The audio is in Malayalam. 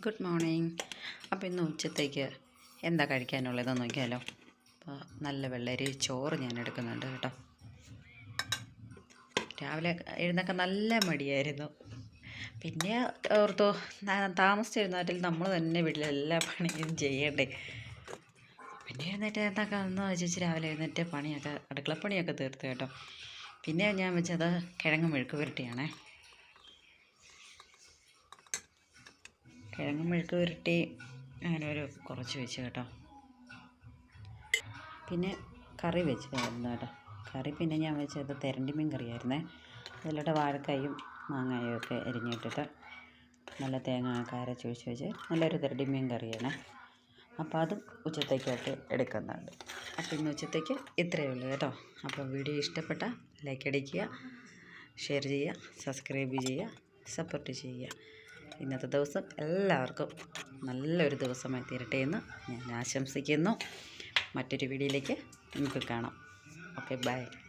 Good morning. അപ്പോൾ ഇന്ന് ഉച്ചത്തേക്ക് എന്താ കഴിക്കാനുള്ളതെന്ന് നോക്കിയാലോ. അപ്പോൾ നല്ല വെള്ളരി ചോറ് ഞാൻ എടുക്കുന്നുണ്ട് കേട്ടോ. രാവിലെ എഴുന്നേക്കാൻ നല്ല മടിയായിരുന്നു. പിന്നെ ഓർത്തോ താമസിച്ചിരുന്നാറ്റിൽ നമ്മൾ തന്നെ വീട്ടിലെ എല്ലാ പണിയും ചെയ്യണ്ടേ. പിന്നെ എഴുന്നേറ്റ് എന്താക്കാമെന്ന് വെച്ച് രാവിലെ എഴുന്നേറ്റ് പണിയൊക്കെ അടുക്കളപ്പണിയൊക്കെ തീർത്ത് കേട്ടോ. പിന്നെ ഞാൻ വെച്ചത് കിഴങ്ങ് മെഴുക്ക് പുരട്ടിയാണേ. കിഴങ്ങ് മെഴുക്ക് പുരട്ടി അങ്ങനെ കുറച്ച് വെച്ച് കേട്ടോ. പിന്നെ കറി വെച്ചായിരുന്നു കേട്ടോ. കറി പിന്നെ ഞാൻ വെച്ചത് തെരണ്ടി മീൻ കറിയായിരുന്നേ. അതിലോട്ട് വാഴക്കായും മാങ്ങായും ഒക്കെ അരിഞ്ഞിട്ടിട്ട് നല്ല തേങ്ങ അരച്ചൊഴിച്ച് വെച്ച് നല്ലൊരു തെരണ്ടി മീൻ കറിയാണ്. അപ്പോൾ അതും ഉച്ചത്തേക്കായിട്ട് എടുക്കുന്നുണ്ട്. അപ്പോൾ ഇന്ന് ഉച്ചത്തേക്ക് ഇത്രയേ ഉള്ളൂ കേട്ടോ. അപ്പോൾ വീഡിയോ ഇഷ്ടപ്പെട്ടാൽ ലൈക്ക് അടിക്കുക, ഷെയർ ചെയ്യുക, സബ്സ്ക്രൈബ് ചെയ്യുക, സപ്പോർട്ട് ചെയ്യുക. ഇന്നത്തെ ദിവസം എല്ലാവർക്കും നല്ലൊരു ദിവസമായി തീരട്ടെ എന്ന് ഞാൻ ആശംസിക്കുന്നു. മറ്റൊരു വീഡിയോയിലേക്ക് നമുക്ക് കാണാം. Okay, by.